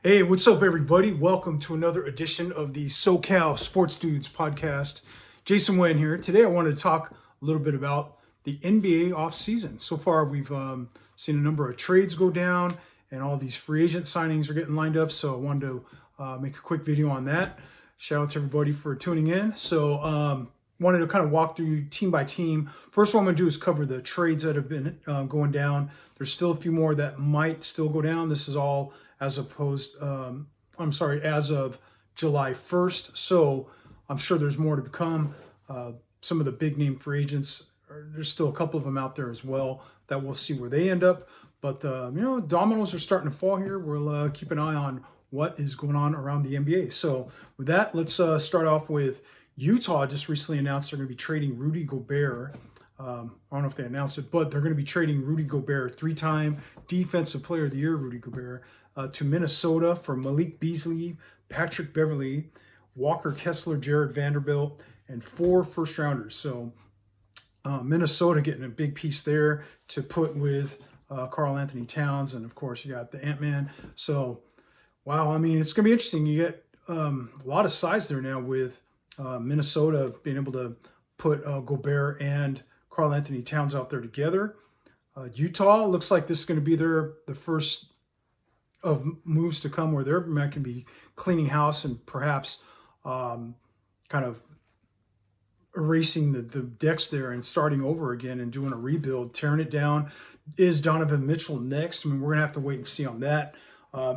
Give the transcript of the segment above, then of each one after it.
Hey, what's up, everybody? Welcome to another edition of the SoCal Sports Dudes podcast. Jason Nguyen here. Today, I wanted to talk a little bit about the NBA offseason. So far, we've seen a number of trades go down, and all these free agent signings are getting lined up. So I wanted to make a quick video on that. Shout out to everybody for tuning in. So wanted to kind of walk through team by team. First, what I'm going to do is cover the trades that have been going down. There's still a few more that might still go down. This is all as of July 1st. So I'm sure there's more to come. Some of the big name free agents, there's still a couple of them out there as well that we'll see where they end up. But, dominoes are starting to fall here. We'll keep an eye on what is going on around the NBA. So with that, let's start off with Utah. Just recently announced they're going to be trading Rudy Gobert. I don't know if they announced it, but they're going to be trading Rudy Gobert, three-time Defensive Player of the Year Rudy Gobert, to Minnesota for Malik Beasley, Patrick Beverley, Walker Kessler, Jared Vanderbilt, and 4 first-rounders. So Minnesota getting a big piece there to put with Karl Anthony Towns, and of course you got the Ant-Man. So, wow, I mean, it's going to be interesting. You get a lot of size there now with Minnesota being able to put Gobert and Karl Anthony Towns out there together. Utah looks like this is going to be the first of moves to come where they're going to be cleaning house and perhaps kind of erasing the decks there and starting over again and doing a rebuild, tearing it down. Is Donovan Mitchell next? I mean, we're going to have to wait and see on that.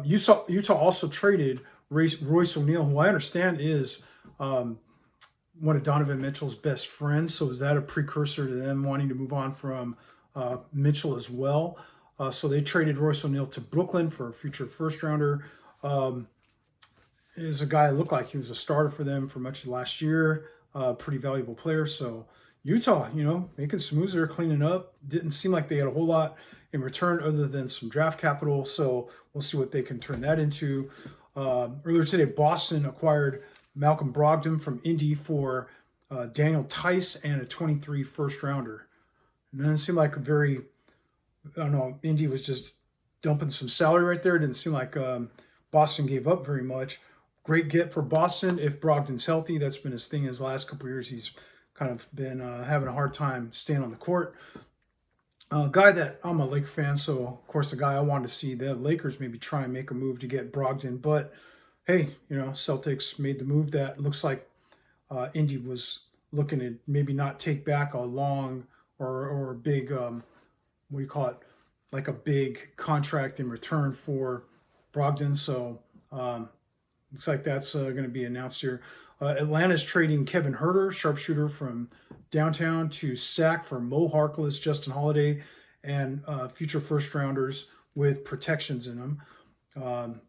Utah also traded Royce O'Neal, who I understand is one of Donovan Mitchell's best friends. So is that a precursor to them wanting to move on from Mitchell as well? So they traded Royce O'Neal to Brooklyn for a future first rounder. Is a guy that looked like he was a starter for them for much of last year. Pretty valuable player. So Utah, making some moves there, cleaning up. Didn't seem like they had a whole lot in return other than some draft capital. So we'll see what they can turn that into. Earlier today, Boston acquired Malcolm Brogdon from Indy for Daniel Tice and a 23 first rounder. And it doesn't seem like Indy was just dumping some salary right there. It didn't seem like Boston gave up very much. Great get for Boston if Brogdon's healthy. That's been his thing his last couple of years. He's kind of been having a hard time staying on the court. Guy that I'm a Laker fan, so of course the guy I wanted to see the Lakers maybe try and make a move to get Brogdon, but hey, Celtics made the move that looks like Indy was looking to maybe not take back a long or a big, like a big contract in return for Brogdon. So looks like that's going to be announced here. Atlanta's trading Kevin Huerter, sharpshooter from downtown, to Sac for Mo Harkless, Justin Holiday, and future first rounders with protections in them.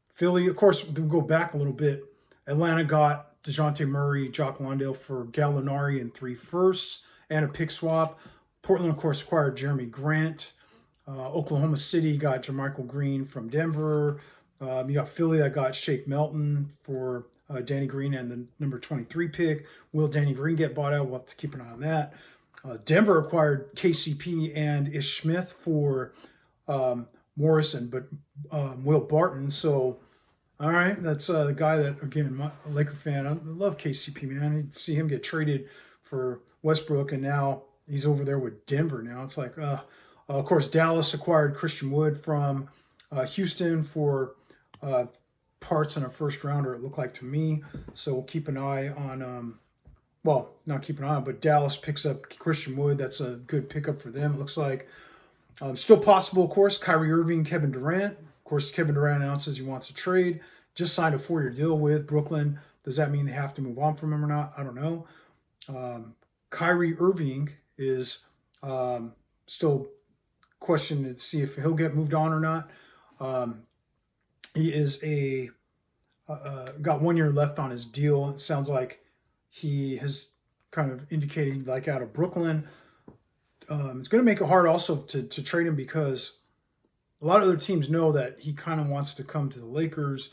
Philly, of course, we'll go back a little bit. Atlanta got DeJounte Murray, Jock Londale for Gallinari and 3 firsts and a pick swap. Portland, of course, acquired Jeremy Grant. Oklahoma City got Jermichael Green from Denver. You got Philly that got Shake Melton for Danny Green and the number 23 pick. Will Danny Green get bought out? We'll have to keep an eye on that. Denver acquired KCP and Ish Smith for Morrison, but Will Barton. So, all right, that's the guy that, again, my Laker fan. I love KCP, man. You see him get traded for Westbrook, and now he's over there with Denver now. It's like, of course, Dallas acquired Christian Wood from Houston for parts and a first rounder, it looked like to me. So we'll keep an eye on, not keep an eye on, but Dallas picks up Christian Wood. That's a good pickup for them, it looks like. Still possible, of course, Kyrie Irving, Kevin Durant. Of course, Kevin Durant announces he wants to trade. Just signed a 4-year deal with Brooklyn. Does that mean they have to move on from him or not? I don't know. Kyrie Irving is still questioned to see if he'll get moved on or not. He is got 1 year left on his deal. It sounds like he has kind of indicated like out of Brooklyn. It's going to make it hard also to trade him because a lot of other teams know that he kind of wants to come to the Lakers.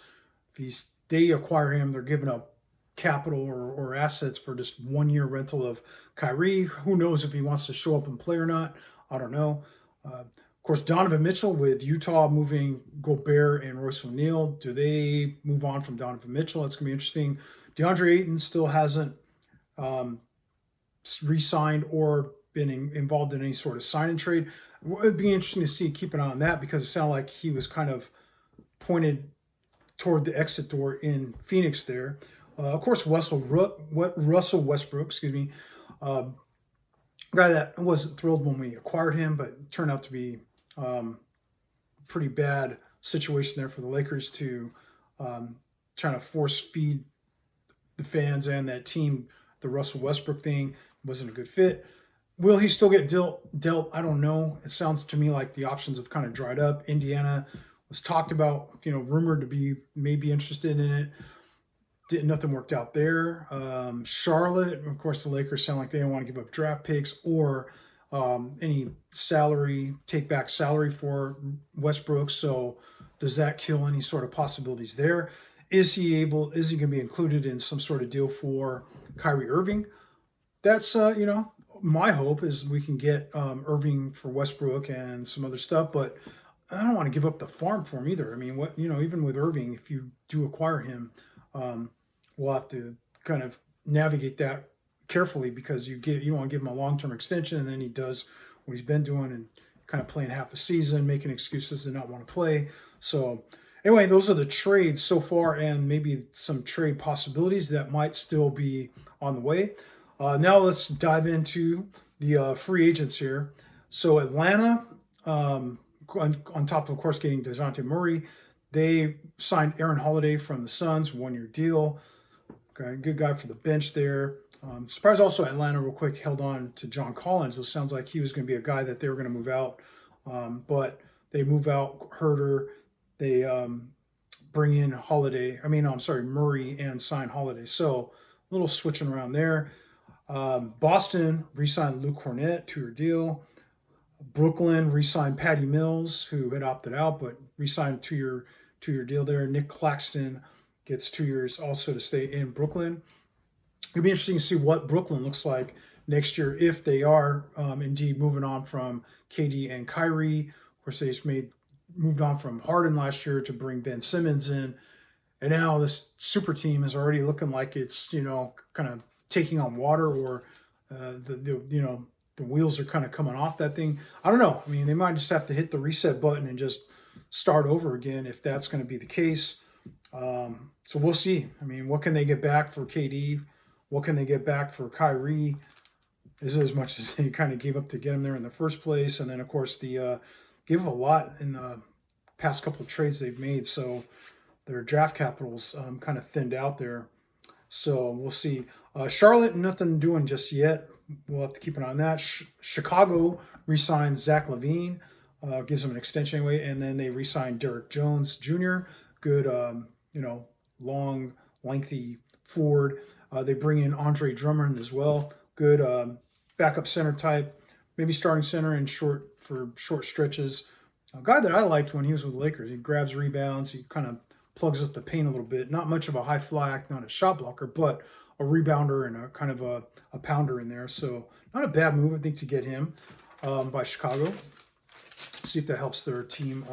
If they acquire him, they're giving up capital or assets for just 1 year rental of Kyrie. Who knows if he wants to show up and play or not? I don't know. Of course, Donovan Mitchell with Utah moving Gobert and Royce O'Neal. Do they move on from Donovan Mitchell? That's going to be interesting. DeAndre Ayton still hasn't um, re-signed or been involved in any sort of sign and trade. It would be interesting to see, keep an eye on that, because it sounded like he was kind of pointed toward the exit door in Phoenix there. Of course, Russell Westbrook, excuse me, guy that wasn't thrilled when we acquired him, but turned out to be pretty bad situation there for the Lakers to trying to force feed the fans and that team. The Russell Westbrook thing wasn't a good fit. Will he still get dealt? I don't know. It sounds to me like the options have kind of dried up. Indiana was talked about, rumored to be maybe interested in it. Nothing worked out there. Charlotte, of course, the Lakers sound like they don't want to give up draft picks or any take back salary for Westbrook. So does that kill any sort of possibilities there? Is he going to be included in some sort of deal for Kyrie Irving? That's, my hope is we can get Irving for Westbrook and some other stuff, but I don't want to give up the farm for him either. I mean, even with Irving, if you do acquire him, we'll have to kind of navigate that carefully, because you don't want to give him a long-term extension and then he does what he's been doing and kind of playing half a season, making excuses to not want to play. So anyway, those are the trades so far, and maybe some trade possibilities that might still be on the way. Now let's dive into the free agents here. So Atlanta, on top of course, getting DeJounte Murray, they signed Aaron Holiday from the Suns, 1-year deal. Okay, good guy for the bench there. Surprised also Atlanta, real quick, held on to John Collins. It sounds like he was going to be a guy that they were going to move out, but they move out Herter. They bring in Murray, and sign Holiday. So a little switching around there. Boston re-signed Luke Kornet, 2-year deal. Brooklyn re-signed Patty Mills, who had opted out, but re-signed 2-year deal there. Nick Claxton gets 2 years also to stay in Brooklyn. It'll be interesting to see what Brooklyn looks like next year if they are indeed moving on from KD and Kyrie. Of course, they just moved on from Harden last year to bring Ben Simmons in, and now this super team is already looking like it's kind of taking on water, or the wheels are kind of coming off that thing. I don't know. I mean, they might just have to hit the reset button and just start over again if that's going to be the case. So we'll see. I mean, what can they get back for KD? What can they get back for Kyrie? This is as much as they kind of gave up to get him there in the first place. And then, of course, the gave up a lot in the past couple of trades they've made. So their draft capital's kind of thinned out there. So we'll see. Charlotte, nothing doing just yet. We'll have to keep an eye on that. Chicago re-signed Zach LaVine, gives them an extension anyway, and then they re-signed Derrick Jones Jr. Good, long, lengthy forward. They bring in Andre Drummond as well. Good backup center type, maybe starting center for short stretches. A guy that I liked when he was with the Lakers. He grabs rebounds. He kind of plugs up the paint a little bit. Not much of a high fly act, not a shot blocker, but a rebounder and a kind of a pounder in there. So not a bad move, I think, to get him by Chicago. See if that helps their team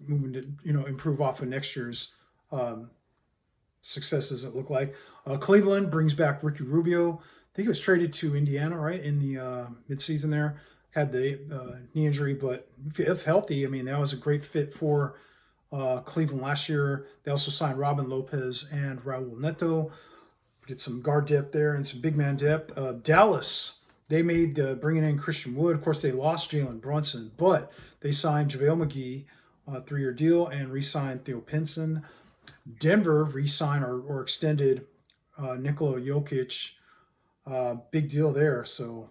moving to improve off of next year's successes. It looked like Cleveland brings back Ricky Rubio. I think he was traded to Indiana, right, in the midseason there. Had the knee injury, but if healthy, I mean, that was a great fit for Cleveland last year. They also signed Robin Lopez and Raul Neto. Get some guard depth there and some big man depth. Dallas, they made bringing in Christian Wood. Of course, they lost Jalen Brunson, but they signed JaVale McGee, 3-year deal, and re-signed Theo Pinson. Denver re-signed or extended Nikola Jokic. Big deal there. So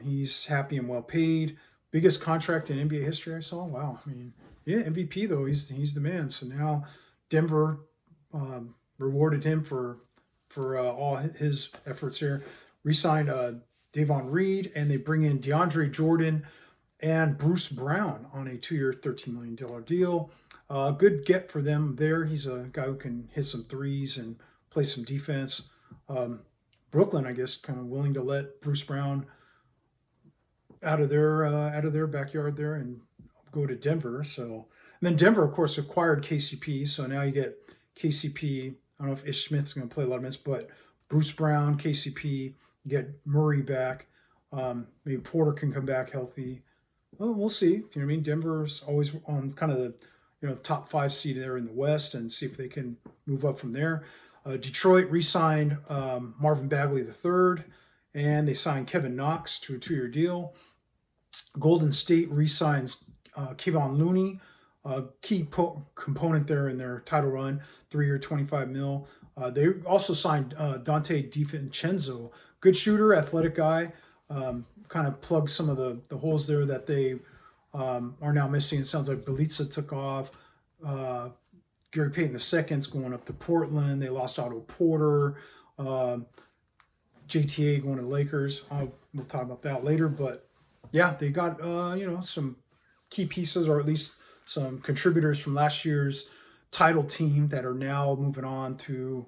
he's happy and well paid. Biggest contract in NBA history I saw. Wow. I mean, yeah, MVP though. He's the man. So now Denver rewarded him for all his efforts here. Re-signed Davon Reed, and they bring in DeAndre Jordan and Bruce Brown on a 2-year, $13 million deal. Good get for them there. He's a guy who can hit some threes and play some defense. Brooklyn, I guess, kind of willing to let Bruce Brown out of their backyard there and go to Denver. So and then Denver, of course, acquired KCP. So now you get KCP. I don't know if Ish Smith's going to play a lot of minutes, but Bruce Brown, KCP. You get Murray back. Maybe Porter can come back healthy. Well, we'll see. You know what I mean? Denver's always on kind of the top 5 seed there in the West, and see if they can move up from there. Detroit re-signed Marvin Bagley III, and they signed Kevin Knox to a 2-year deal. Golden State re-signs Kevon Looney, key component there in their title run, 3-year, $25 million. They also signed Dante DiVincenzo, good shooter, athletic guy. Kind of plugged some of the holes there that they are now missing. It sounds like Bjelica took off. Gary Payton II's going up to Portland. They lost Otto Porter. JTA going to Lakers. We'll talk about that later. But yeah, they got some key pieces, or at least some contributors from last year's title team that are now moving on to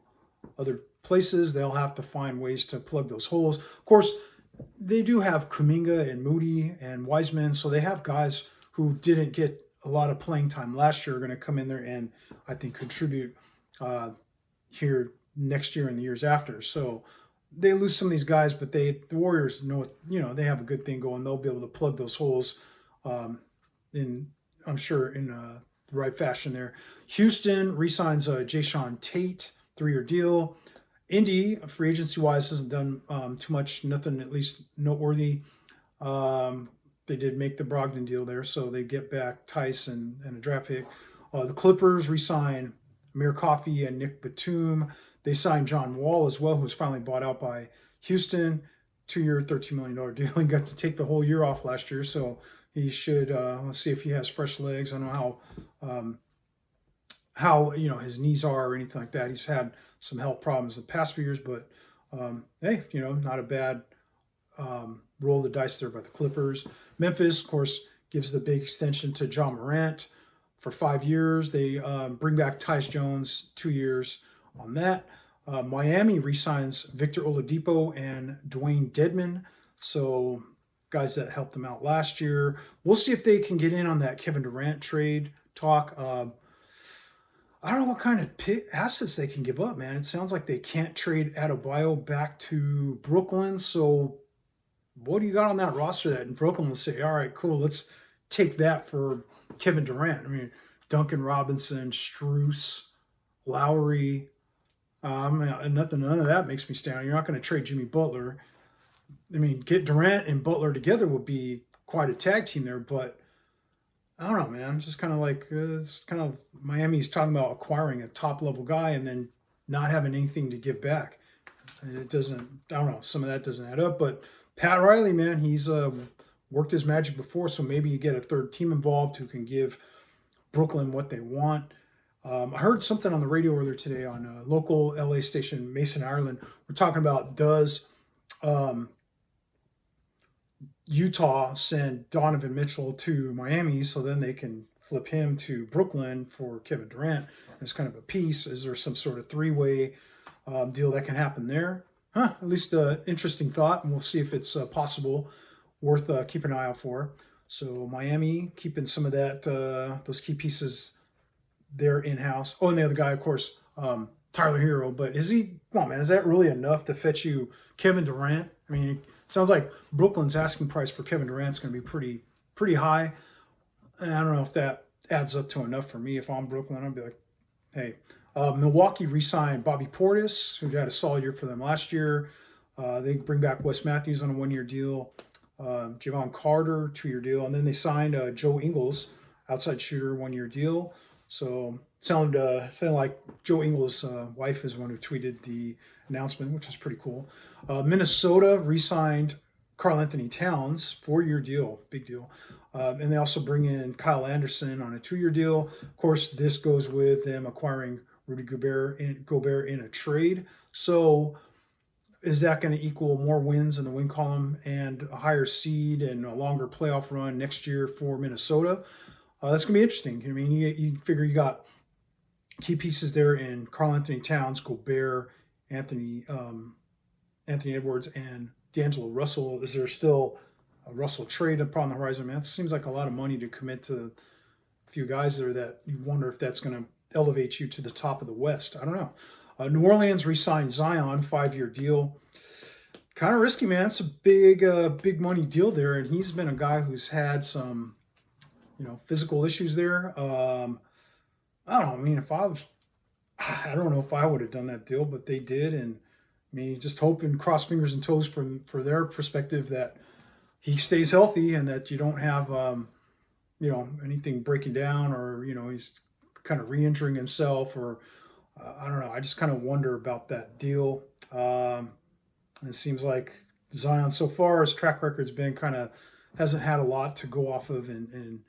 other places. They'll have to find ways to plug those holes. Of course, they do have Kuminga and Moody and Wiseman, so they have guys who didn't get a lot of playing time last year are going to come in there and I think contribute here next year and the years after. So they lose some of these guys, but the Warriors know, they have a good thing going. They'll be able to plug those holes I'm sure in the right fashion there. Houston re-signs Jae'Sean Tate, 3-year deal. Indy, free agency-wise, hasn't done too much, nothing at least noteworthy. They did make the Brogdon deal there, so they get back Tice and a draft pick. The Clippers re-sign Amir Coffey and Nick Batum. They signed John Wall as well, who's finally bought out by Houston. 2-year, $13 million deal. He got to take the whole year off last year, so he should, let's see if he has fresh legs. I don't know how his knees are or anything like that. He's had some health problems the past few years, but hey, not a bad roll of the dice there by the Clippers. Memphis, of course, gives the big extension to John Morant for 5 years. They bring back Tyus Jones, 2 years on that. Miami re-signs Victor Oladipo and Dwayne Dedmon. So guys that helped them out last year. We'll see if they can get in on that Kevin Durant trade talk. I don't know what kind of assets they can give up, man. It sounds like they can't trade Adebayo back to Brooklyn. So what do you got on that roster that in Brooklyn will say, all right, cool, let's take that for Kevin Durant? I mean, Duncan Robinson, Strus, Lowry. None of that makes me stand. You're not going to trade Jimmy Butler. I mean, get Durant and Butler together would be quite a tag team there, but I don't know, man. Just kind of like it's kind of Miami's talking about acquiring a top level guy and then not having anything to give back. It doesn't. I don't know. Some of that doesn't add up. But Pat Riley, man, he's worked his magic before, so maybe you get a third team involved who can give Brooklyn what they want. I heard something on the radio earlier today on a local LA station, Mason, Ireland. We're talking about does Utah send Donovan Mitchell to Miami so then they can flip him to Brooklyn for Kevin Durant as kind of a piece? Is there some sort of 3-way deal that can happen there? At least an interesting thought, and we'll see if it's possible, worth keeping an eye out for. So Miami keeping some of that, those key pieces there in-house. Oh, and the other guy, of course, Tyler Hero. But come on, man, is that really enough to fetch you Kevin Durant? I mean, it sounds like Brooklyn's asking price for Kevin Durant's going to be pretty high. And I don't know if that adds up to enough for me. If I'm Brooklyn, I'd be like, hey. Milwaukee re-signed Bobby Portis, who had a solid year for them last year. They bring back Wes Matthews on a 1-year deal. Javon Carter, 2-year deal. And then they signed Joe Ingles, outside shooter, 1-year deal. So sounded like Joe Ingles' wife is the one who tweeted the announcement, which is pretty cool. Minnesota re-signed Karl Anthony Towns, 4-year deal, big deal. And they also bring in Kyle Anderson on a 2-year deal. Of course, this goes with them acquiring Rudy Gobert in a trade. So is that going to equal more wins in the win column and a higher seed and a longer playoff run next year for Minnesota? That's going to be interesting. I mean, you figure you got key pieces there in Karl Anthony Towns, Gobert, Anthony Edwards, and D'Angelo Russell. Is there still Russell trade upon the horizon. Man, it seems like a lot of money to commit to a few guys there that you wonder if that's going to elevate you to the top of the West. I don't know. New Orleans re-signed Zion, 5-year deal. Kind of risky, man. It's a big money deal there, and he's been a guy who's had some, physical issues there. I don't know. I mean, I don't know if I would have done that deal, but they did, and I mean, just hoping, cross fingers and toes for their perspective that he stays healthy and that you don't have, anything breaking down or he's kind of re-injuring himself or I don't know. I just kind of wonder about that deal. And it seems like Zion so far, his track record's been kind of hasn't had a lot to go off of and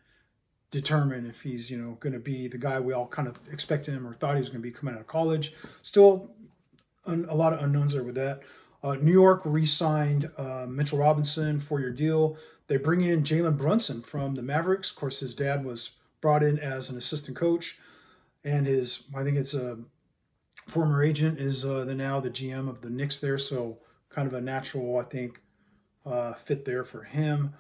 determine if he's going to be the guy we all kind of expected him or thought he was going to be coming out of college. Still, a lot of unknowns there with that. New York re-signed Mitchell Robinson, 4-year deal. They bring in Jalen Brunson from the Mavericks. Of course, his dad was brought in as an assistant coach, and I think it's a former agent is now the GM of the Knicks there. So kind of a natural, I think, fit there for him.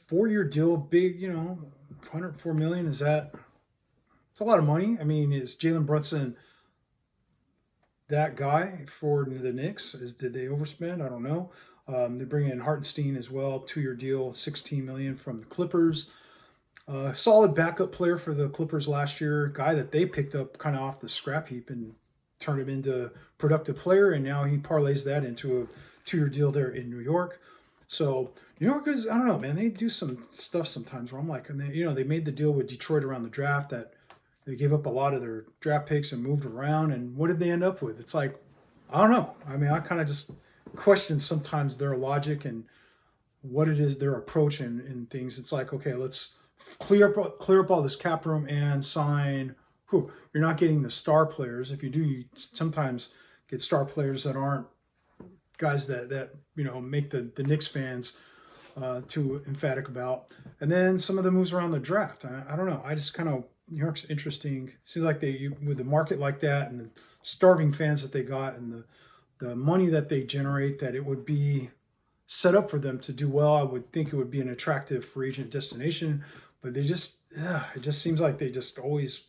4-year deal, big, $104 million. It's a lot of money. I mean, is Jalen Brunson that guy for the Knicks? Did they overspend? I don't know. They bring in Hartenstein as well, 2-year deal, $16 million from the Clippers. Solid backup player for the Clippers last year, guy that they picked up kind of off the scrap heap and turned him into a productive player, and now he parlays that into a 2-year deal there in New York. So New York is, I don't know, man, they do some stuff sometimes where I'm like, and they made the deal with Detroit around the draft that they gave up a lot of their draft picks and moved around, and what did they end up with? It's like, I don't know. I mean, I kind of just question sometimes their logic and what it is their approach in things. It's like, okay, let's clear up all this cap room and sign. You're not getting the star players. If you do, you sometimes get star players that aren't guys that make the Knicks fans too emphatic about. And then some of the moves around the draft. I don't know. I just kind of, New York's interesting. It seems like with the market like that and the starving fans that they got and the money that they generate, that it would be set up for them to do well. I would think it would be an attractive free agent destination, but it just seems like they just always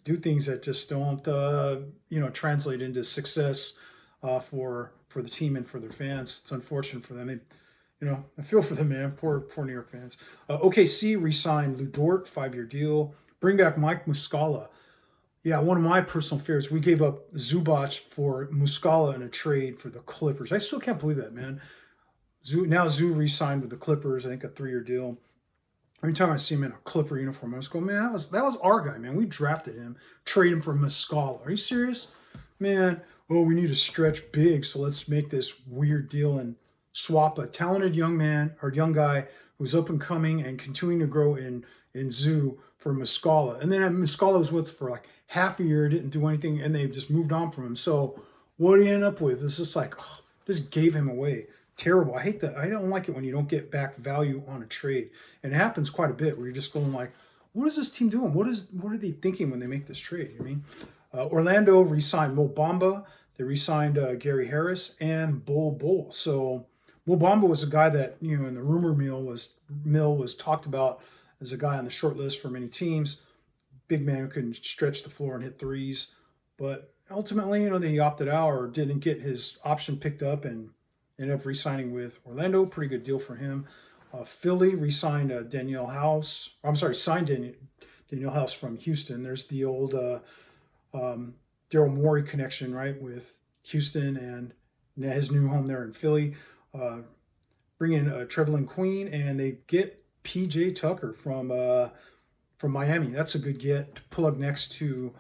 do things that just don't, translate into success for the team and for their fans. It's unfortunate for them. I feel for them, man. Poor New York fans. OKC re-signed Lu Dort, 5-year deal. Bring back Mike Muscala. Yeah, one of my personal favorites. We gave up Zubac for Muscala in a trade for the Clippers. I still can't believe that, man. Zoo re-signed with the Clippers. I think a 3-year deal. Every time I see him in a Clipper uniform, I just go, man, that was our guy, man. We drafted him, trade him for Muscala. Are you serious? Man, we need to stretch big, so let's make this weird deal and swap a talented young guy who's up and coming and continuing to grow in Zoo for Muscala. And then Muscala was with for like half a year, didn't do anything, and they just moved on from him. So what do you end up with? It's just like, just gave him away. Terrible. I hate that. I don't like it when you don't get back value on a trade. And it happens quite a bit where you're just going like, what is this team doing? What are they thinking when they make this trade? I mean, Orlando re-signed Mo Bamba. They re-signed Gary Harris and Bull. So Mo Bamba was a guy that, in the rumor mill was talked about as a guy on the short list for many teams. Big man who can stretch the floor and hit threes. But ultimately, they opted out or didn't get his option picked up and ended up re-signing with Orlando. Pretty good deal for him. Philly re-signed Danielle House. Signed Danielle House from Houston. There's the old Daryl Morey connection, right, with Houston and his new home there in Philly. Bring in Trevelin Queen, and they get PJ Tucker from Miami. That's a good get to pull up next to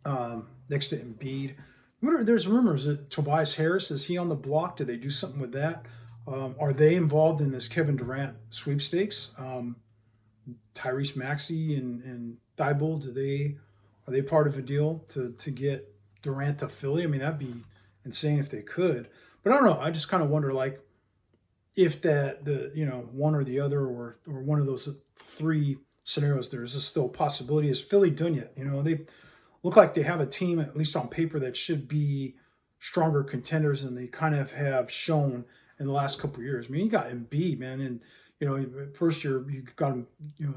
Embiid. There's rumors that Tobias Harris, is he on the block? Do they do something with that? Are they involved in this Kevin Durant sweepstakes? Tyrese Maxey and Thibault, are they part of a deal to get Durant to Philly? I mean, that'd be insane if they could. But I don't know. I just kind of wonder, like, if one or the other or one of those 3 scenarios, there's still a possibility. Is Philly done yet? They look like they have a team, at least on paper, that should be stronger contenders than they kind of have shown in the last couple of years. I mean, you got Embiid, man, and first year you got him,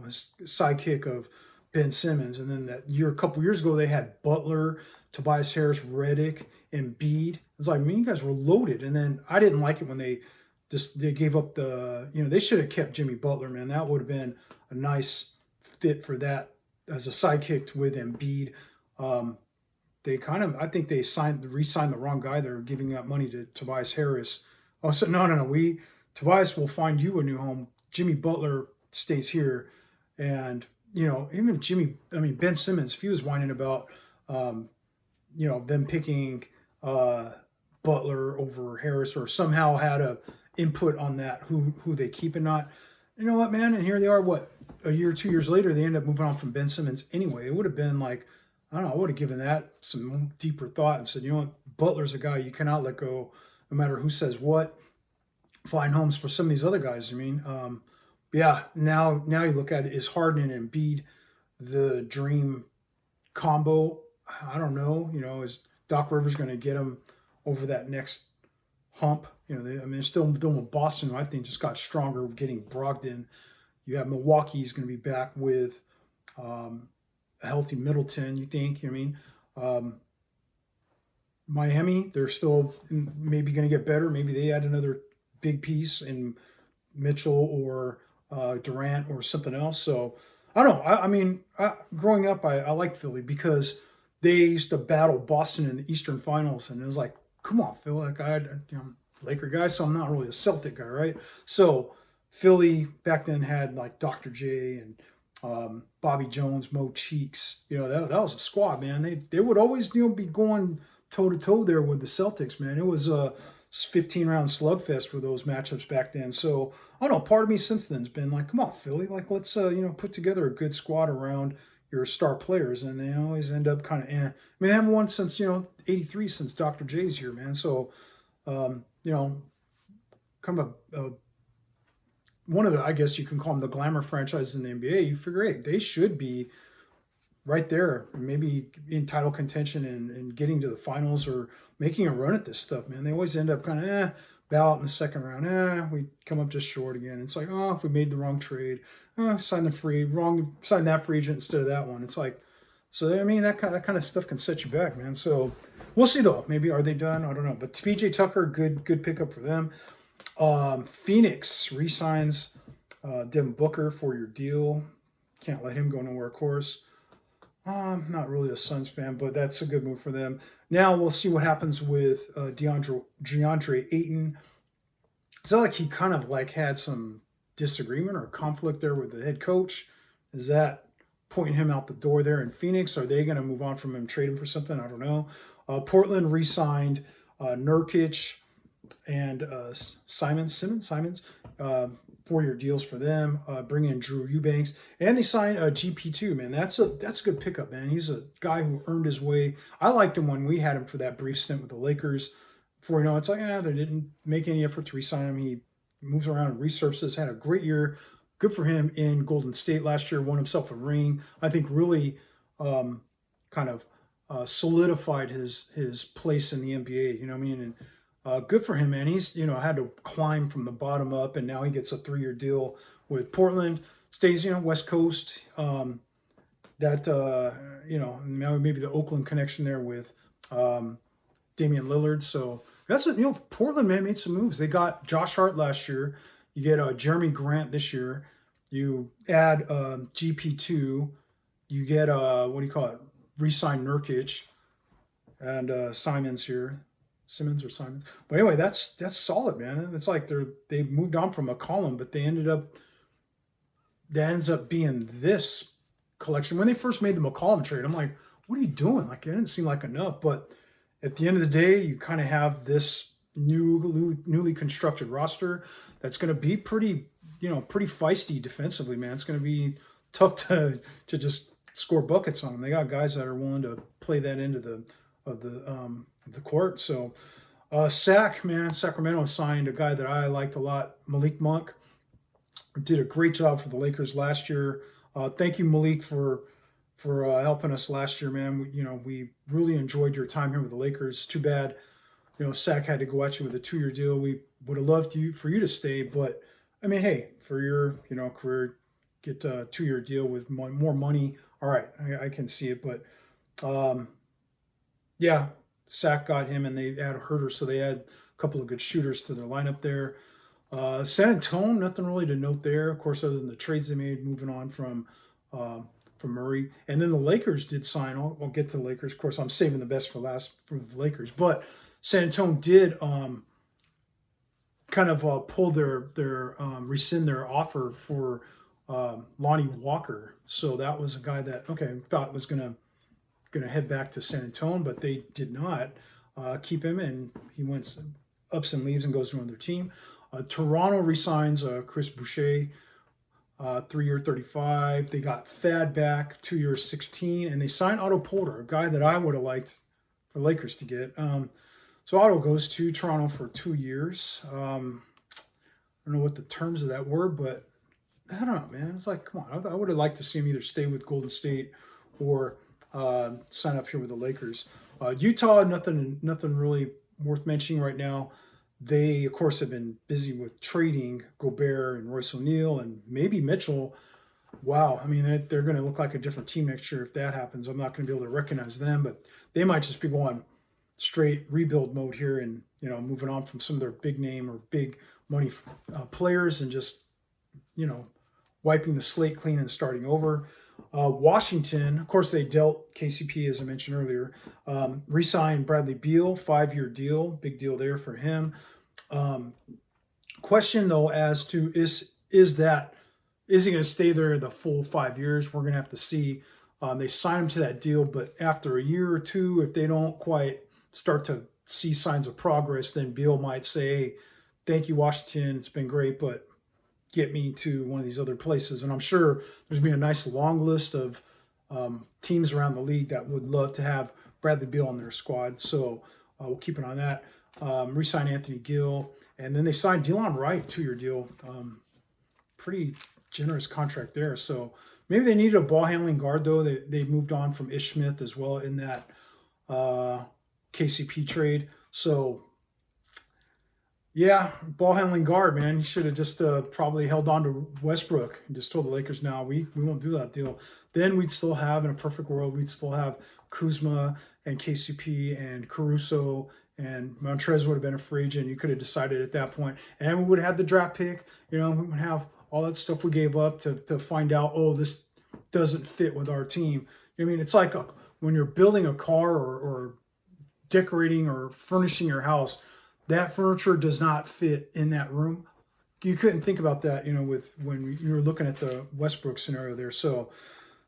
his sidekick of Ben Simmons, and then that year, a couple years ago, they had Butler, Tobias Harris, Redick, Embiid. It's like, man, you guys were loaded. And then I didn't like it when they gave up they should have kept Jimmy Butler, man. That would have been a nice fit for that as a sidekick with Embiid. They I think they re-signed the wrong guy. They're giving up money to Tobias Harris. Oh, so no. Tobias will find you a new home. Jimmy Butler stays here. And, even Ben Simmons, if he was whining about, them picking Butler over Harris, or somehow had a input on that, who they keep and not. You know what, man? And here they are, a year, 2 years later, they end up moving on from Ben Simmons anyway. It would have been like, I don't know, I would have given that some deeper thought and said, Butler's a guy you cannot let go no matter who says what. Find homes for some of these other guys. I mean, yeah, now you look at it, is Harden and Embiid the dream combo? I don't know. Is Doc Rivers going to get him over that next hump? They're still doing with Boston, who I think just got stronger getting Brogdon. You have Milwaukee's going to be back with a healthy Middleton, you think? Miami, they're still maybe going to get better. Maybe they add another big piece in Mitchell or Durant or something else. So I don't know. Growing up, I liked Philly because they used to battle Boston in the Eastern Finals, and it was like, come on, Phil. Like, I had, Laker guy, so I'm not really a Celtic guy, right? So Philly back then had like Dr. J and Bobby Jones, Mo Cheeks. That was a squad, man. They would always be going toe to toe there with the Celtics, man. It was a 15-round slugfest for those matchups back then. So I don't know. Part of me since then's been like, come on, Philly, like let's put together a good squad around your star players, and they always end up kind of. They haven't won since '83, since Dr. J's here, man. So kind of one of the, I guess you can call them the glamour franchises in the NBA. You figure, hey, they should be right there, maybe in title contention and getting to the finals or making a run at this stuff, man. They always end up kind of bow out in the second round. We come up just short again. It's like, oh, if we made the wrong trade, sign that free agent instead of that one. It's like, so that kind of stuff can set you back, man. So we'll see though. Maybe are they done? I don't know. But PJ Tucker, good pickup for them. Phoenix re-signs Devin Booker for your deal. Can't let him go nowhere, of course. I'm not really a Suns fan, but that's a good move for them. Now we'll see what happens with DeAndre Ayton. It's not like he kind of like had some disagreement or conflict there with the head coach. Is that pointing him out the door there in Phoenix? Are they going to move on from him, trade him for something? I don't know. Portland re-signed Nurkic and Simons, 4-year deals for them. Bring in Drew Eubanks, and they signed GP2. Man, that's a good pickup, man. He's a guy who earned his way. I liked him when we had him for that brief stint with the Lakers. Before it's like, they didn't make any effort to re-sign him. He moves around and resurfaces. Had a great year. Good for him in Golden State last year. Won himself a ring. I think really kind of solidified his place in the NBA. You know what I mean? And good for him, man. He's had to climb from the bottom up, and now he gets a 3-year deal with Portland. Stays West Coast. Maybe the Oakland connection there with Damian Lillard. So that's Portland, man, made some moves. They got Josh Hart last year. You get Jeremy Grant this year. You add GP2. You get re-sign Nurkic and Simmons here. Simmons or Simons. But anyway, that's solid, man. It's like they moved on from McCollum, but that ends up being this collection. When they first made the McCollum trade, I'm like, what are you doing? Like, it didn't seem like enough. But at the end of the day, you kind of have this newly constructed roster that's going to be pretty feisty defensively, man. It's going to be tough to just score buckets on them. They got guys that are willing to play that into the court. So Sacramento signed a guy that I liked a lot, Malik Monk. Did a great job for the Lakers last year. Thank you, Malik, for helping us last year, man. We really enjoyed your time here with the Lakers. Too bad, Sac had to go at you with a 2-year deal. We would have loved for you to stay, but I mean, hey, for your career, get a 2-year deal with more money. All right, I can see it, but um, yeah, Sack got him, and they add Herter, so they had a couple of good shooters to their lineup there. San Antonio, nothing really to note there, of course, other than the trades they made, moving on from Murray, and then the Lakers did sign. I'll get to the Lakers. Of course, I'm saving the best for last for the Lakers, but San Antonio did kind of pull their rescind their offer for Lonnie Walker. So that was a guy that thought was gonna head back to San Antonio, but they did not keep him, and he went ups and leaves and goes to another team. Toronto resigns Chris Boucher, 3-year 35. They got Thad back, 2-year 16, and they signed Otto Porter, a guy that I would have liked for Lakers to get. So Otto goes to Toronto for 2 years. I don't know what the terms of that were, but I don't know, man. It's like, come on. I would have liked to see him either stay with Golden State or sign up here with the Lakers. Utah, nothing really worth mentioning right now. They, of course, have been busy with trading Gobert and Royce O'Neal and maybe Mitchell. Wow. I mean, they're going to look like a different team next year if that happens. I'm not going to be able to recognize them, but they might just be going straight rebuild mode here and, moving on from some of their big name or big money players and just, wiping the slate clean and starting over. Washington, of course, they dealt KCP, as I mentioned earlier, re-signed Bradley Beal, 5-year deal, big deal there for him. Question though, as to is he going to stay there the full 5 years? We're going to have to see. They signed him to that deal, but after a year or two, if they don't quite start to see signs of progress, then Beal might say, hey, thank you, Washington. It's been great, but get me to one of these other places. And I'm sure there's going to be a nice long list of teams around the league that would love to have Bradley Beal on their squad. So we'll keep an eye on that. Re-sign Anthony Gill. And then they signed Delon Wright, 2-year deal. Pretty generous contract there. So maybe they needed a ball handling guard, though. They moved on from Ish Smith as well in that KCP trade. So yeah, ball handling guard, man. You should have just probably held on to Westbrook and just told the Lakers, no, we won't do that deal. Then we'd still have, in a perfect world, we'd still have Kuzma and KCP and Caruso, and Montrez would have been a free agent. You could have decided at that point. And we would have had the draft pick. We would have all that stuff we gave up to find out, oh, this doesn't fit with our team. I mean, it's like when you're building a car or decorating or furnishing your house, that furniture does not fit in that room. You couldn't think about that, when you were looking at the Westbrook scenario there. So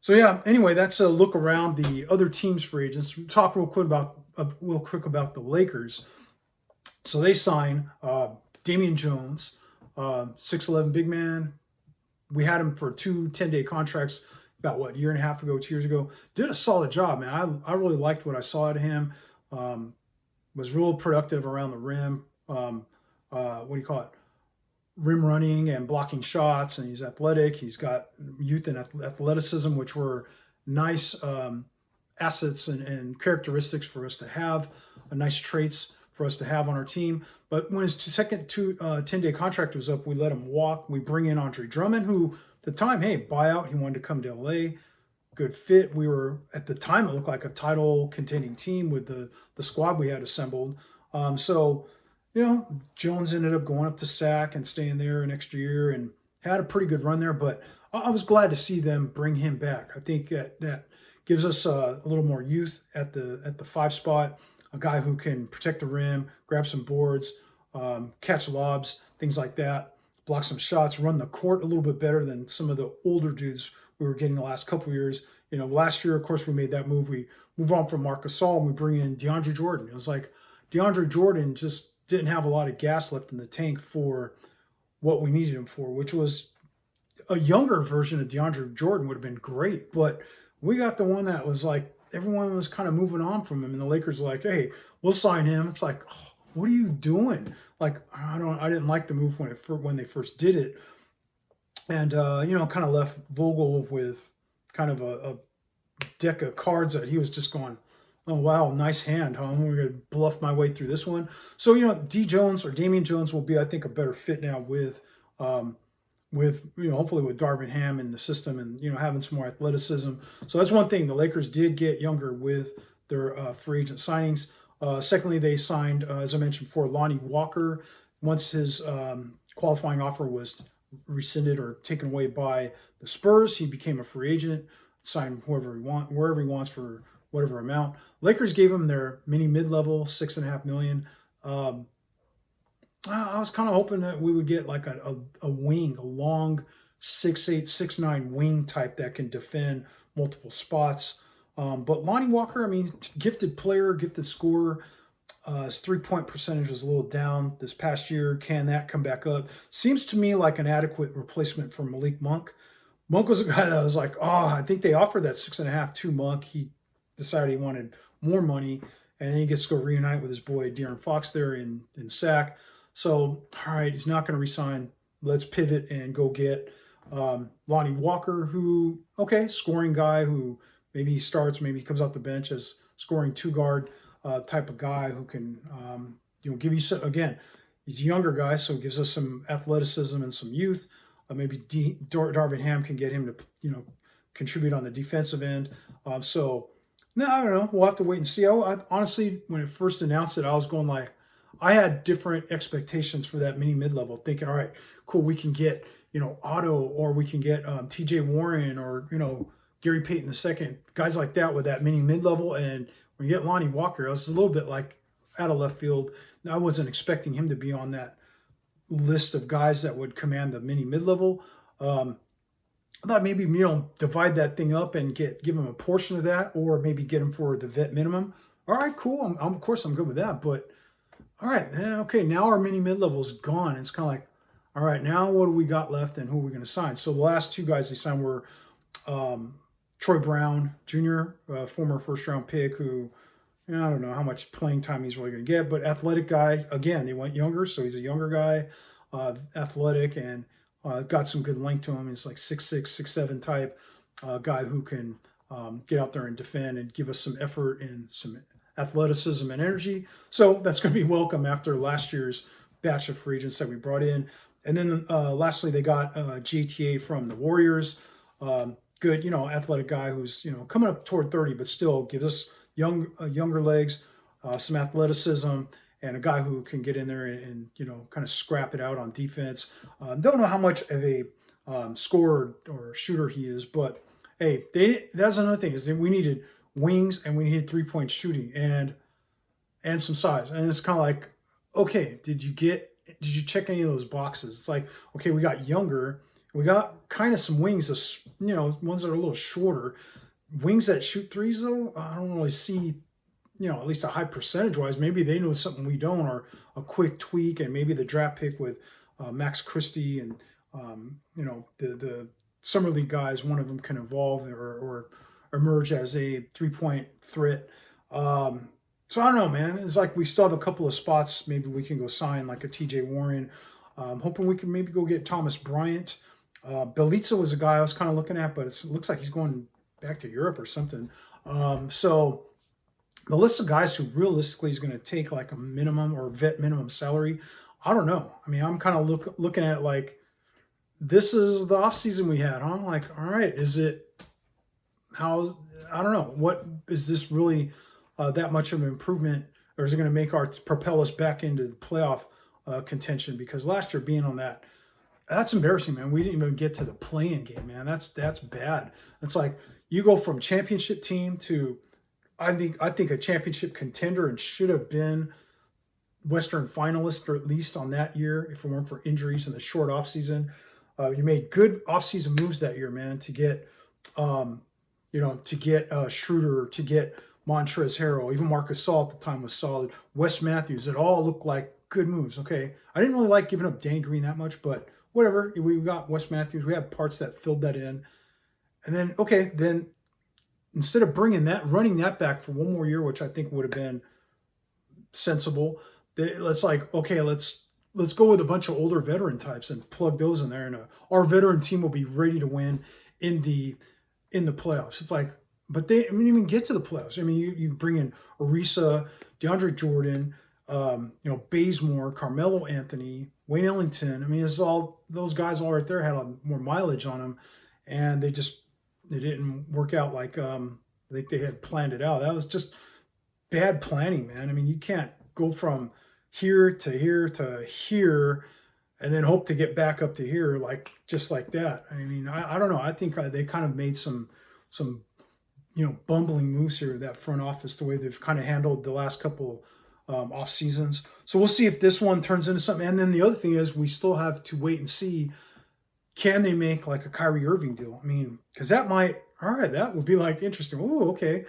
yeah. Anyway, that's a look around the other teams' free agents. We'll talk real quick about the Lakers. So they sign Damian Jones, 6'11" big man. We had him for 2 10-day contracts about a year and a half ago, 2 years ago. Did a solid job, man. I really liked what I saw out of him. Was real productive around the rim. Rim running and blocking shots, and he's athletic. He's got youth and athleticism, which were nice assets and characteristics for us to have, nice traits for us to have on our team. But when his second 10-day contract was up, we let him walk. We bring in Andre Drummond, who at the time, hey, buyout, he wanted to come to LA. Good fit. We were, at the time, it looked like a title contending team with the squad we had assembled. Jones ended up going up to SAC and staying there an extra year and had a pretty good run there. But I was glad to see them bring him back. I think that gives us a little more youth at the 5 spot, a guy who can protect the rim, grab some boards, catch lobs, things like that, block some shots, run the court a little bit better than some of the older dudes we were getting the last couple of years. Last year, of course, we made that move. We move on from Marc Gasol and we bring in DeAndre Jordan. It was like DeAndre Jordan just didn't have a lot of gas left in the tank for what we needed him for, which was a younger version of DeAndre Jordan would have been great. But we got the one that was like, everyone was kind of moving on from him. And the Lakers were like, hey, we'll sign him. It's like, oh, what are you doing? Like, I didn't like the move when they first did it. And, kind of left Vogel with kind of a deck of cards that he was just going, Oh wow, nice hand, huh? We're gonna bluff my way through this one. So D Jones or Damian Jones will be, I think, a better fit now um, with hopefully with Darvin Ham in the system and having some more athleticism. So that's one thing. The Lakers did get younger with their free agent signings. Secondly, they signed, as I mentioned before, Lonnie Walker. Once his qualifying offer was rescinded or taken away by the Spurs, he became a free agent, signed wherever he wants for whatever amount. Lakers gave him their mini mid-level, $6.5 million. Um, I was kind of hoping that we would get like a wing, a long 6'8", 6'9" wing type that can defend multiple spots. But Lonnie Walker, I mean, gifted player, gifted scorer. His 3-point percentage was a little down this past year. Can that come back up? Seems to me like an adequate replacement for Malik Monk. Monk was a guy that was like, oh, I think they offered that 6.5 to Monk. He decided he wanted more money, and then he gets to go reunite with his boy De'Aaron Fox there in SAC. So, all right, he's not going to resign. Let's pivot and go get Lonnie Walker, who, okay, scoring guy who maybe he starts, maybe he comes off the bench as scoring two guard type of guy who can, give you some, again, he's a younger guy, so it gives us some athleticism and some youth. Maybe Darvin Ham can get him to, contribute on the defensive end. So, no, I don't know. We'll have to wait and see. Honestly, when it first announced it, I was going like, I had different expectations for that mini mid-level, thinking, all right, cool, we can get, Otto, or we can get TJ Warren, or, Gary Payton II, guys like that with that mini mid-level. And when you get Lonnie Walker, I was a little bit like out of left field. I wasn't expecting him to be on that list of guys that would command the mini mid-level. I thought maybe, divide that thing up and give him a portion of that, or maybe get him for the vet minimum. All right, cool. Of course, I'm good with that. But all right, okay, now our mini mid-level is gone. It's kind of like, all right, now what do we got left and who are we going to sign? So the last two guys they signed were Troy Brown Jr., former first-round pick who, I don't know how much playing time he's really going to get, but athletic guy. Again, they went younger, so he's a younger guy, athletic, and got some good length to him. He's like 6'6", 6'7" type guy who can get out there and defend and give us some effort and some athleticism and energy. So that's going to be welcome after last year's batch of free agents that we brought in. And then lastly, they got JTA from the Warriors. Good, athletic guy who's, coming up toward 30, but still gives us younger legs, some athleticism, and a guy who can get in there and kind of scrap it out on defense. Don't know how much of a scorer or shooter he is, but hey, that's another thing, is that we needed wings and we needed 3-point shooting and some size. And it's kind of like, okay, did you check any of those boxes? It's like, okay, we got younger, we got kind of some wings, ones that are a little shorter. Wings that shoot threes, though, I don't really see, at least a high percentage wise. Maybe they know something we don't, or a quick tweak, and maybe the draft pick with Max Christie and the summer league guys, one of them can evolve or emerge as a 3-point threat. So I don't know, man. It's like we still have a couple of spots. Maybe we can go sign like a TJ Warren. Hoping we can maybe go get Thomas Bryant. Bjelica was a guy I was kind of looking at, but it looks like he's going back to Europe or something. So the list of guys who realistically is going to take like a minimum or vet minimum salary, I don't know. I mean, I'm kind of looking at it like, this is the offseason we had, huh? Like, all right, I don't know. What is this really that much of an improvement, or is it going to propel us back into the playoff contention? Because last year being on that's embarrassing, man. We didn't even get to the play-in game, man. That's bad. It's like you go from championship team to, I think a championship contender, and should have been Western finalist, or at least on that year, if it weren't for injuries and the short offseason. You made good offseason moves that year, man, to get Schroeder, to get Montrezl Harrell, even Marc Gasol at the time was solid. Wes Matthews, it all looked like good moves. Okay, I didn't really like giving up Danny Green that much, but whatever. We got Wes Matthews. We had parts that filled that in. And then, instead of running that back for one more year, which I think would have been sensible, let's go with a bunch of older veteran types and plug those in there, and our veteran team will be ready to win in the playoffs. It's like, but they didn't even get to the playoffs. I mean, you bring in Ariza, DeAndre Jordan, Bazemore, Carmelo Anthony, Wayne Ellington. I mean, it's all those guys all right there had a more mileage on them, and they didn't work out like I think they had planned it out. That was just bad planning, man. I mean, you can't go from here to here to here and then hope to get back up to here like just like that. I mean, I don't know. I think they kind of made some bumbling moves here, that front office, the way they've kind of handled the last couple off seasons. So we'll see if this one turns into something. And then the other thing is we still have to wait and see, can they make like a Kyrie Irving deal? I mean, because that would be like interesting. Oh, okay.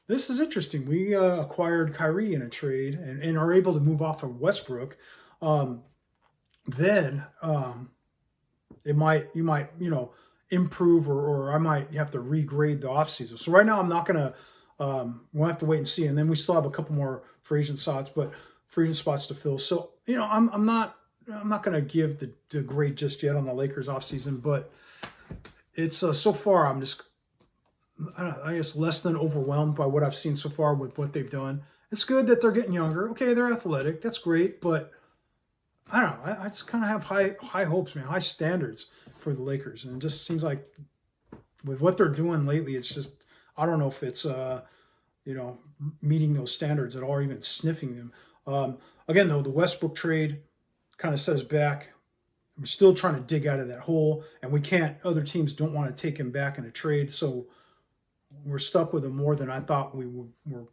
This is interesting. We acquired Kyrie in a trade and are able to move off of Westbrook. Then you might improve, or I might have to regrade the offseason. So right now I'm not gonna we'll have to wait and see. And then we still have a couple more free agent spots to fill. So I'm not gonna give the grade just yet on the Lakers offseason, but it's so far I'm just I guess less than overwhelmed by what I've seen so far with what they've done. It's good that they're getting younger. Okay, they're athletic. That's great, but I don't know. I just kind of have high hopes, man, high standards for the Lakers, and it just seems like with what they're doing lately, it's just I don't know if it's meeting those standards at all, or even sniffing them. Again, though, the Westbrook trade kind of set us back. We're still trying to dig out of that hole, and we can't. Other teams don't want to take him back in a trade, so we're stuck with him more than I thought we were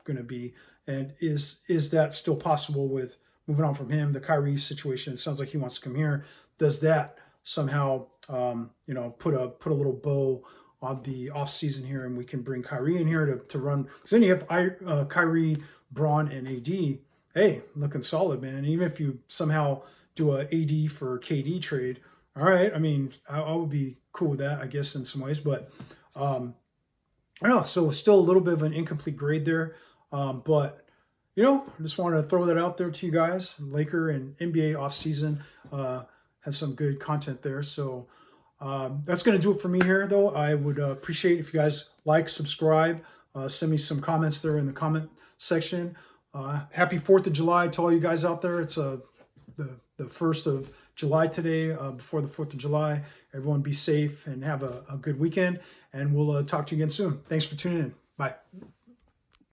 going to be. And is that still possible with moving on from him? The Kyrie situation, it sounds like he wants to come here. Does that somehow, put a little bow on the offseason here, and we can bring Kyrie in here to run? Because then you have Kyrie, Braun, and AD. Hey, looking solid, man. Even if you somehow do a AD for KD trade, all right. I mean, I would be cool with that, I guess, in some ways. But I don't know. So still a little bit of an incomplete grade there. But I just want to throw that out there to you guys. Laker and NBA offseason has some good content there. So that's going to do it for me here, though. I would appreciate if you guys like, subscribe, send me some comments there in the comment section. Happy 4th of July to all you guys out there. It's the 1st of July today, before the 4th of July. Everyone be safe and have a good weekend. And we'll talk to you again soon. Thanks for tuning in. Bye.